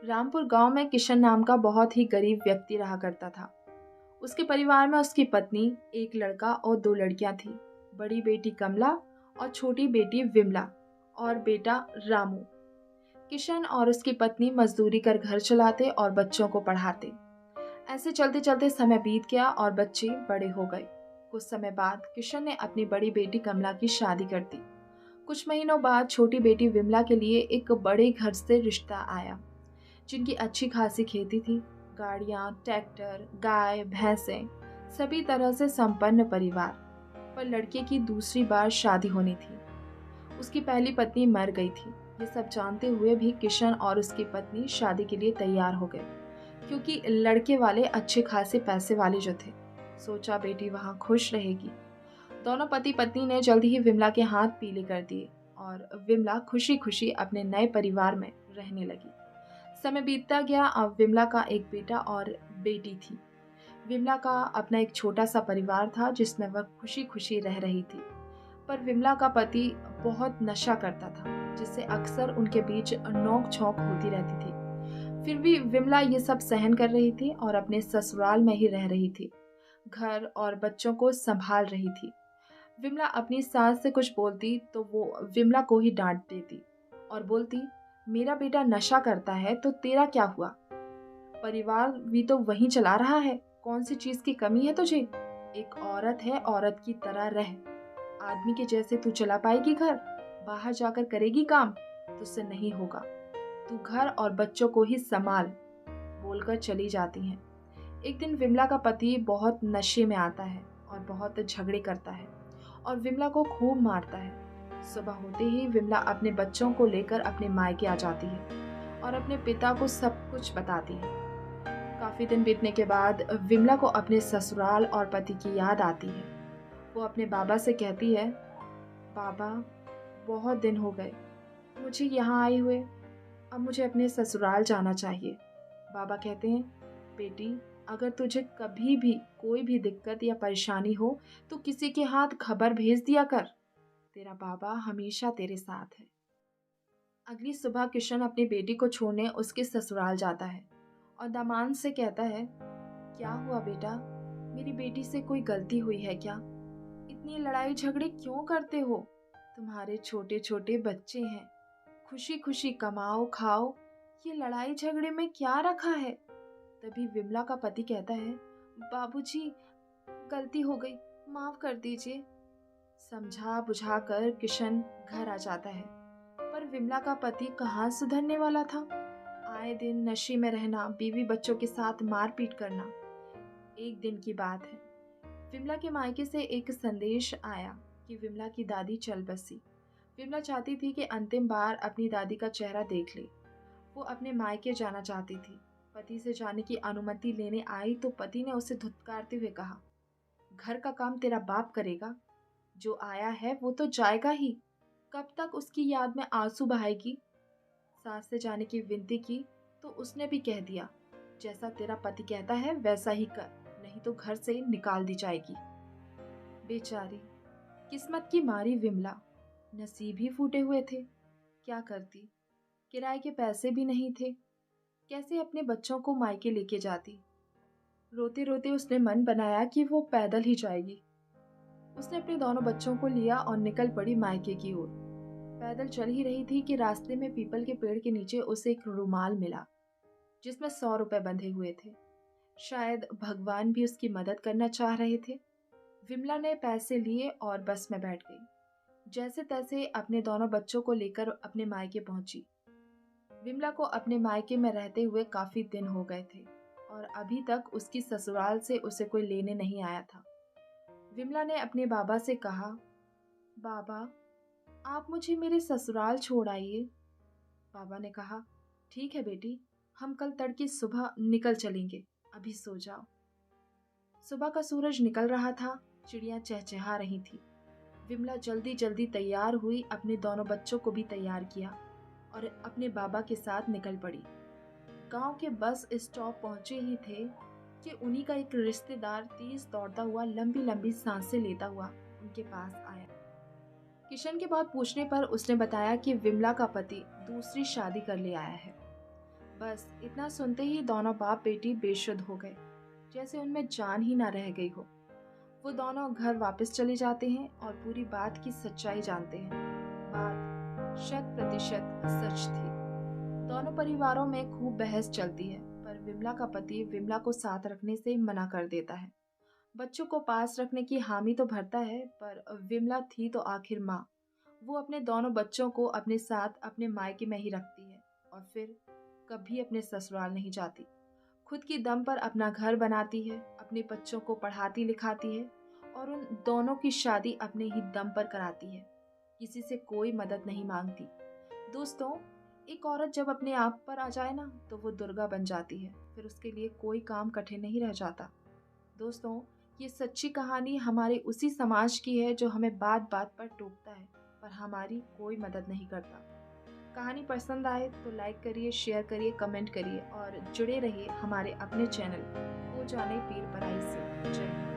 रामपुर गांव में किशन नाम का बहुत ही गरीब व्यक्ति रहा करता था। उसके परिवार में उसकी पत्नी, एक लड़का और दो लड़कियां थी। बड़ी बेटी कमला और छोटी बेटी विमला और बेटा रामू। किशन और उसकी पत्नी मजदूरी कर घर चलाते और बच्चों को पढ़ाते। ऐसे चलते चलते समय बीत गया और बच्चे बड़े हो गए। कुछ समय बाद किशन ने अपनी बड़ी बेटी कमला की शादी कर दी। कुछ महीनों बाद छोटी बेटी विमला के लिए एक बड़े घर से रिश्ता आया, जिनकी अच्छी खासी खेती थी, गाड़ियां, ट्रैक्टर, गाय, भैंसें, सभी तरह से संपन्न परिवार। पर लड़के की दूसरी बार शादी होनी थी। उसकी पहली पत्नी मर गई थी। ये सब जानते हुए भी किशन और उसकी पत्नी शादी के लिए तैयार हो गए, क्योंकि लड़के वाले अच्छे खासे पैसे वाले जो थे। सोचा बेटी वहां खुश रहेगी। दोनों पति पत्नी ने जल्द ही विमला के हाथ पीले कर दिए और विमला खुशी खुशी अपने नए परिवार में रहने लगी। समय बीतता गया। अब विमला का एक बेटा और बेटी थी। विमला का अपना एक छोटा सा परिवार था जिसमें वह खुशी खुशी रह रही थी। पर विमला का पति बहुत नशा करता था, जिससे अक्सर उनके बीच नोक झोंक होती रहती थी। फिर भी विमला ये सब सहन कर रही थी और अपने ससुराल में ही रह रही थी। घर और बच्चों को संभाल रही थी। विमला अपनी सास से कुछ बोलती तो वो विमला को ही डांट देती और बोलती, मेरा बेटा नशा करता है तो तेरा क्या हुआ? परिवार भी तो वही चला रहा है, कौन सी चीज की कमी है तुझे? एक औरत है, औरत की तरह रह। आदमी के जैसे तू चला पाएगी घर? बाहर जाकर करेगी काम? तुझसे नहीं होगा। तू घर और बच्चों को ही संभाल, बोलकर चली जाती हैं। एक दिन विमला का पति बहुत नशे में आता है और बहुत झगड़े करता है और विमला को खूब मारता है। सुबह होते ही विमला अपने बच्चों को लेकर अपने मायके आ जाती है और अपने पिता को सब कुछ बताती है। काफी दिन बीतने के बाद विमला को अपने ससुराल और पति की याद आती है। वो अपने बाबा से कहती है, बाबा, बहुत दिन हो गए मुझे यहाँ आए हुए, अब मुझे अपने ससुराल जाना चाहिए। बाबा कहते हैं, बेटी, अगर तुझे कभी भी कोई भी दिक्कत या परेशानी हो तो किसी के हाथ खबर भेज दिया कर। तेरा बाबा हमेशा तेरे साथ है। अगली सुबह किशन अपनी बेटी को छोड़ने उसके ससुराल जाता है और दामाद से कहता है, क्या हुआ बेटा, मेरी बेटी से कोई गलती हुई है क्या? इतनी लड़ाई झगड़े क्यों करते हो? तुम्हारे छोटे छोटे बच्चे हैं, खुशी खुशी कमाओ खाओ, ये लड़ाई झगड़े में क्या रखा है? तभी विमला का पति कहता है, बाबूजी, गलती हो गई, माफ कर दीजिए। समझा बुझा कर किशन घर आ जाता है, पर विमला का पति कहाँ सुधरने वाला था। आए दिन नशे में रहना, बीवी बच्चों के साथ मारपीट करना। एक दिन की बात है, विमला के मायके से एक संदेश आया कि विमला की दादी चल बसी। विमला चाहती थी कि अंतिम बार अपनी दादी का चेहरा देख ले। वो अपने मायके जाना चाहती थी। पति से जाने की अनुमति लेने आई तो पति ने उसे धुतकारते हुए कहा, घर का काम तेरा बाप करेगा, जो आया है वो तो जाएगा ही, कब तक उसकी याद में आंसू बहाएगी? सास से जाने की विनती की तो उसने भी कह दिया, जैसा तेरा पति कहता है वैसा ही कर, नहीं तो घर से निकाल दी जाएगी। बेचारी, किस्मत की मारी विमला, नसीब ही फूटे हुए थे। क्या करती? किराए के पैसे भी नहीं थे। कैसे अपने बच्चों को मायके लेके जाती? रोते रोते उसने मन बनाया कि वो पैदल ही जाएगी। उसने अपने दोनों बच्चों को लिया और निकल पड़ी मायके की ओर। पैदल चल ही रही थी कि रास्ते में पीपल के पेड़ के नीचे उसे एक रुमाल मिला, जिसमें 100 रुपए बंधे हुए थे। शायद भगवान भी उसकी मदद करना चाह रहे थे। विमला ने पैसे लिए और बस में बैठ गई। जैसे तैसे अपने दोनों बच्चों को लेकर अपने मायके पहुंची। विमला को अपने मायके में रहते हुए काफी दिन हो गए थे और अभी तक उसकी ससुराल से उसे कोई लेने नहीं आया था। विमला ने अपने बाबा से कहा, बाबा, आप मुझे मेरे ससुराल छोड़ आइए। बाबा ने कहा, ठीक है बेटी, हम कल तड़के सुबह निकल चलेंगे, अभी सो जाओ। सुबह का सूरज निकल रहा था, चिड़ियां चहचहा रही थी। विमला जल्दी जल्दी तैयार हुई, अपने दोनों बच्चों को भी तैयार किया और अपने बाबा के साथ निकल पड़ी। गांव के बस स्टॉप पहुंचे ही थे कि उन्हीं का एक रिश्तेदार तेज दौड़ता हुआ लंबी लंबी सांसें लेता हुआ उनके पास आया। किशन के बाद पूछने पर उसने बताया कि विमला का पति दूसरी शादी कर ले आया है। बस इतना सुनते ही दोनों बाप बेटी बेशुद्ध हो गए, जैसे उनमें जान ही ना रह गई हो। वो दोनों घर वापस चले जाते हैं और पूरी बात की सच्चाई जानते हैं। बात 100% सच थी। दोनों परिवारों में खूब बहस चलती है, पर विमला का पति विमला को साथ रखने से मना कर देता है। बच्चों को पास रखने की हामी तो भरता है, पर विमला थी तो आखिर माँ। वो अपने दोनों बच्चों को अपने साथ अपने मायके में ही रखती है और फिर कभी अपने ससुराल नहीं जाती। खुद की दम पर अपना घर बनाती है, अपने बच्चों को पढ़ाती लिखाती है और उन दोनों की शादी अपने ही दम पर कराती है। किसी से कोई मदद नहीं मांगती। दोस्तों, एक औरत जब अपने आप पर आ जाए ना, तो वो दुर्गा बन जाती है। फिर उसके लिए कोई काम कठिन नहीं रह जाता। दोस्तों, ये सच्ची कहानी हमारे उसी समाज की है जो हमें बात बात पर टोकता है, पर हमारी कोई मदद नहीं करता। कहानी पसंद आए तो लाइक करिए, शेयर करिए, कमेंट करिए और जुड़े रहिए हमारे अपने चैनल हो जाने पीर पराई से। जय हिंद।